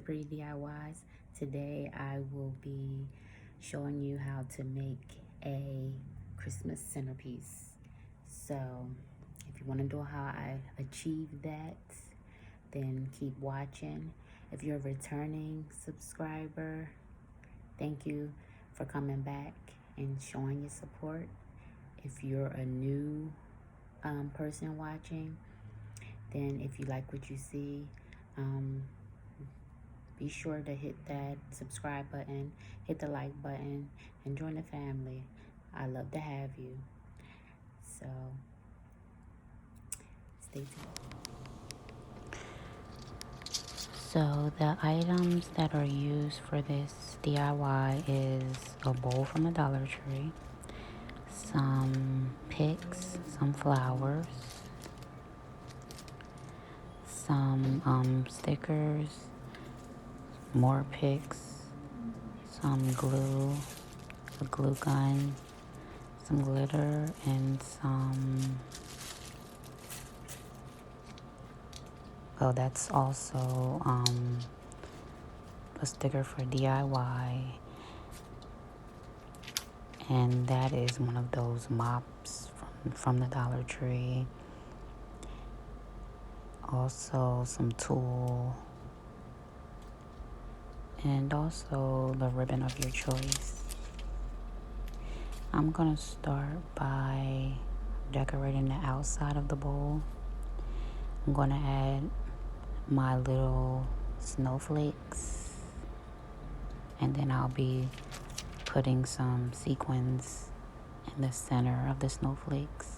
Pretty DIYs. Today I will be showing you how to make a Christmas centerpiece. So if you want to know how I achieved that, then keep watching. If you're a returning subscriber, thank you for coming back and showing your support. If you're a new person watching, then if you like what you see, be sure to hit that subscribe button, hit the like button, and join the family. I love to have you. So stay tuned. So the items that are used for this DIY is a bowl from the Dollar Tree, some picks, some flowers, some stickers, more picks, some glue, a glue gun, some glitter, and some, well, that's also a sticker for DIY, and that is one of those mops from the Dollar Tree. Also some Tulle, and also the ribbon of your choice. I'm gonna start by decorating the outside of the bowl. I'm gonna add my little snowflakes, and then I'll be putting some sequins in the center of the snowflakes.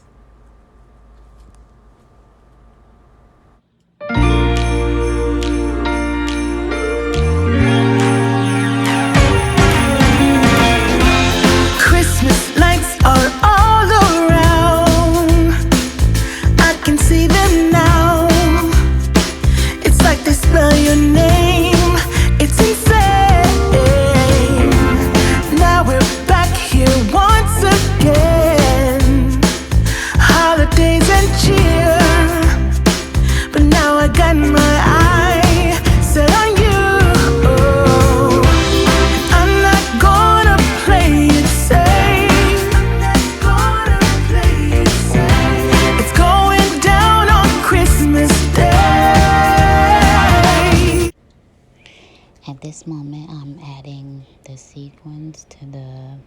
At this moment, I'm adding the sequins to the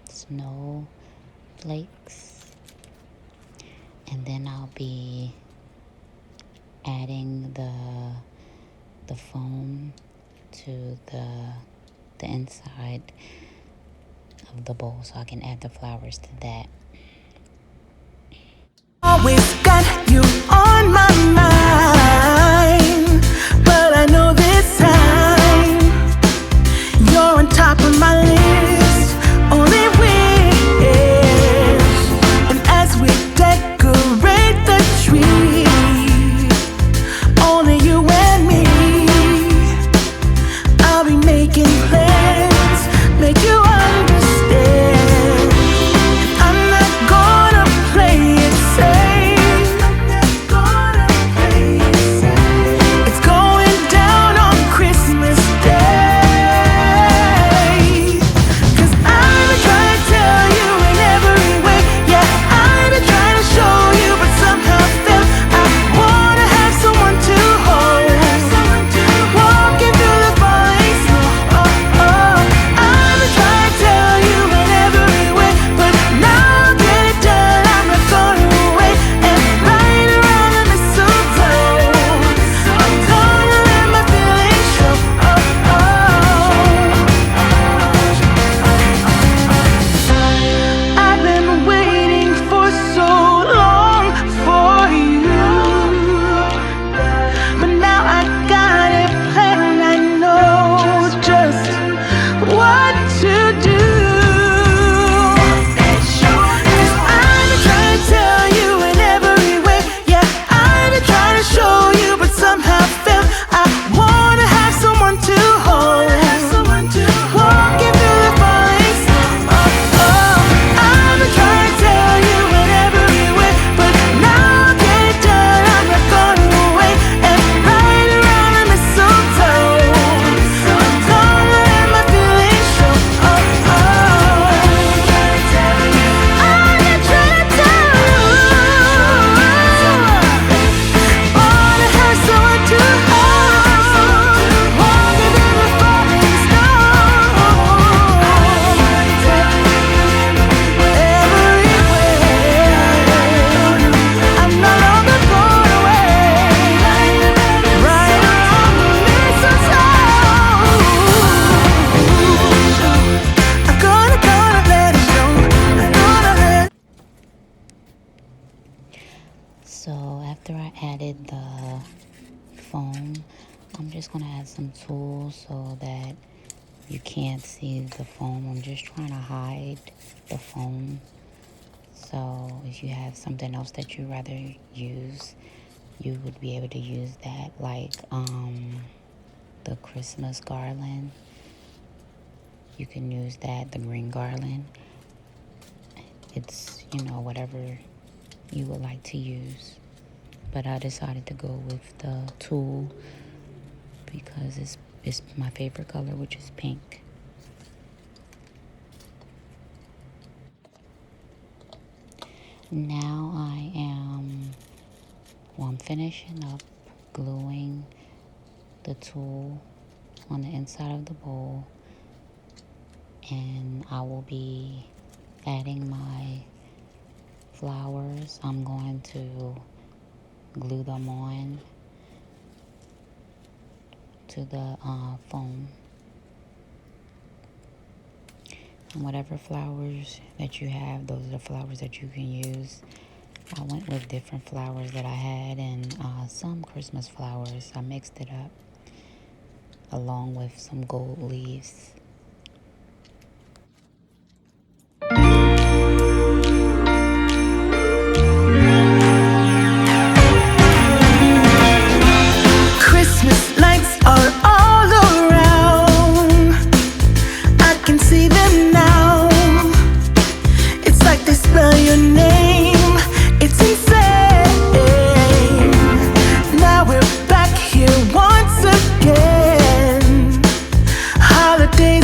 snowflakes, and then I'll be adding the foam to the inside of the bowl, so I can add the flowers to that. Always got you on my mind, but I know this time you're on top of my list. Only wish, and as we decorate the tree, only you and me, I'll be making plans, make you understand. I'm not So after I added the foam, I'm just gonna add some tulle so that you can't see the foam. I'm just trying to hide the foam. So if you have something else that you rather use, you would be able to use that, like the Christmas garland. You can use that, the green garland. It's, you know, whatever you would like to use. But I decided to go with the tulle because it's my favorite color, which is pink. Now I'm finishing up gluing the tulle on the inside of the bowl, and I will be adding my flowers. I'm going to glue them on to the foam. And whatever flowers that you have, those are the flowers that you can use. I went with different flowers that I had, and some Christmas flowers. I mixed it up along with some gold leaves. Christmas lights are all around. I can see them now. It's like they spell your name. It's insane. Now we're back here once again. Holidays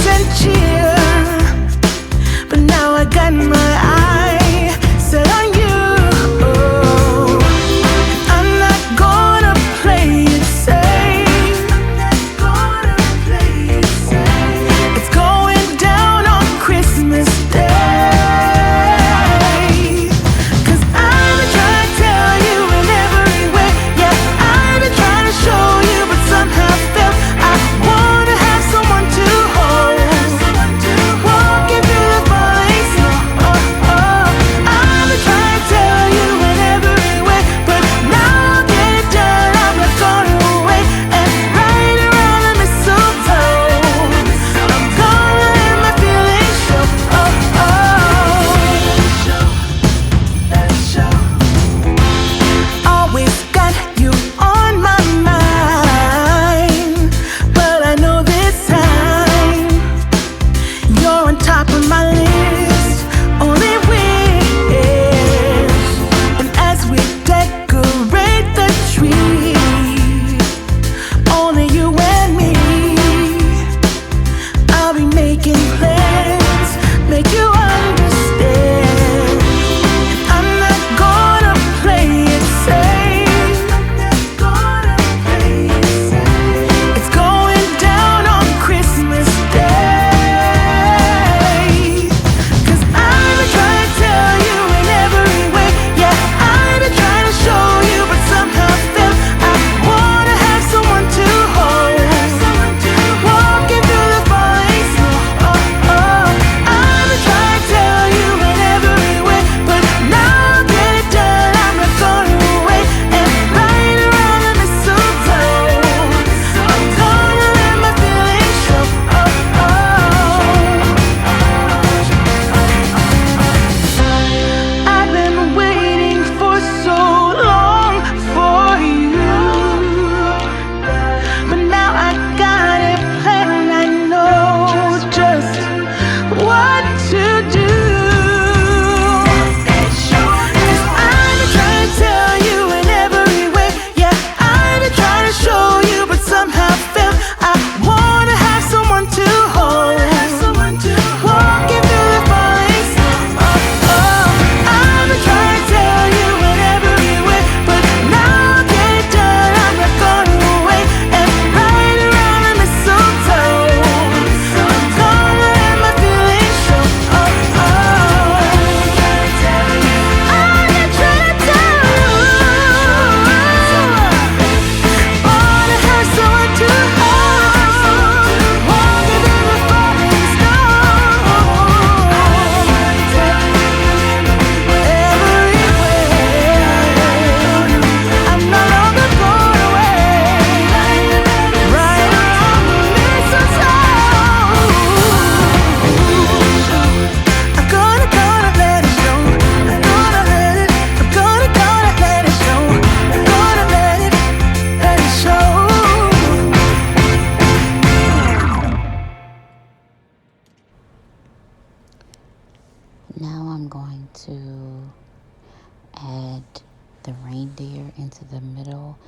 the reindeer into the middle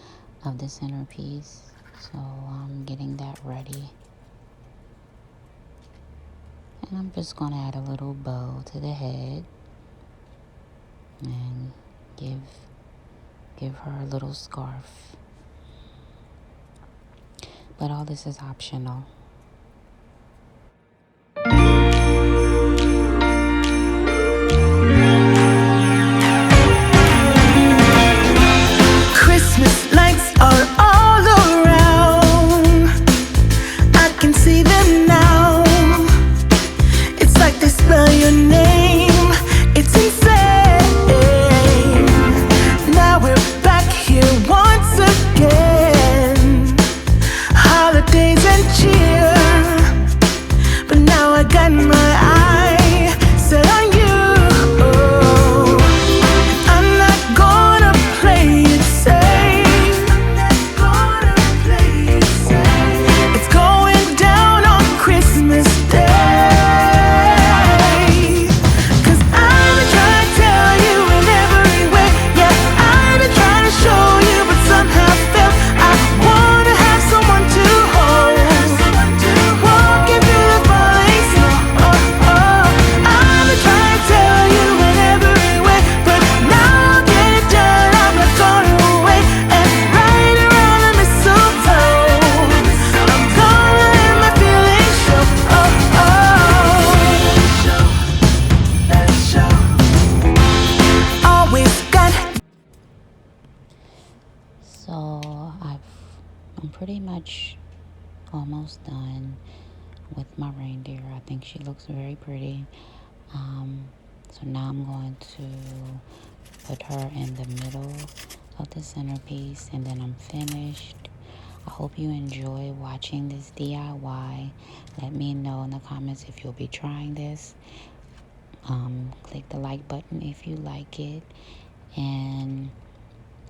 of the centerpiece. So I'm getting that ready. And I'm just going to add a little bow to the head and give her a little scarf. But all this is optional. Christmas lights are all around. I can see them now. It's like they spell your name. It's insane. Now we're back here once again. Holidays and cheer. But now I got my eye set on you. I'm not gonna play it safe. It's going down on Christmas Day. 'Cause I've been trying to tell you in every way. Yeah, I've been trying to show you, but somehow failed. I wanna have someone to hold. Walking through the falling snow. I've been trying to tell you in every way, but now I'll get it done. I'm not gonna wait. And right around the mistletoe, I'm gonna let my feelings show. Always got. So I'm pretty much almost done with my reindeer. I think she looks very pretty. So now I'm going to put her in the middle of the centerpiece, and then I'm finished. I hope you enjoy watching this DIY. Let me know in the comments if you'll be trying this. Click the like button if you like it, and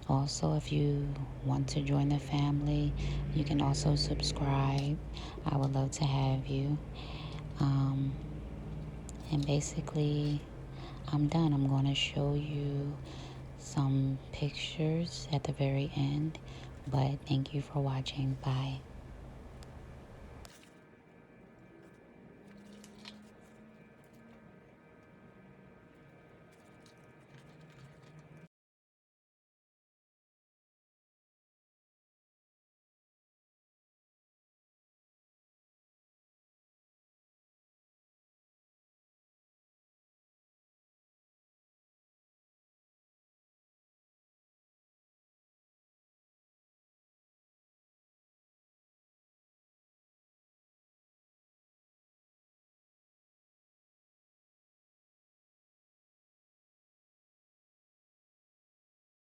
also if you want to join the family, you can also subscribe. I would love to have you. And basically I'm done. I'm going to show you some pictures at the very end, but thank you for watching. Bye.